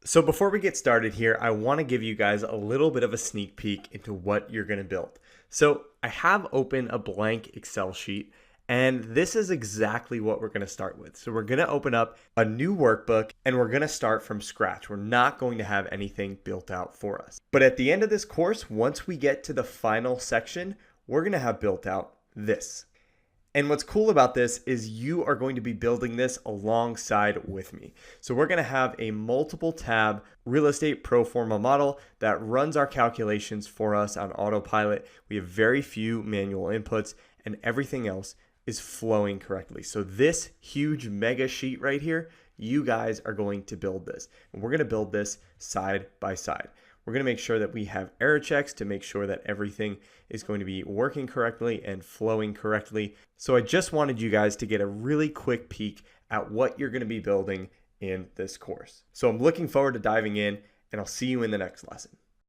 So before we get started here, I want to give you guys a little bit of a sneak peek into what you're going to build. So I have open a blank Excel sheet, and this is exactly what we're going to start with. So we're going to open up a new workbook and we're going to start from scratch. We're not going to have anything built out for us. But at the end of this course, once we get to the final section, we're going to have built out this. And what's cool about this is you are going to be building this alongside with me. So we're going to have a multiple tab real estate pro forma model that runs our calculations for us on autopilot. We have very few manual inputs and everything else is flowing correctly. So this huge mega sheet right here, you guys are going to build this. And we're going to build this side by side. We're going to make sure that we have error checks to make sure that everything is going to be working correctly and flowing correctly. So I just wanted you guys to get a really quick peek at what you're going to be building in this course. So I'm looking forward to diving in, and I'll see you in the next lesson.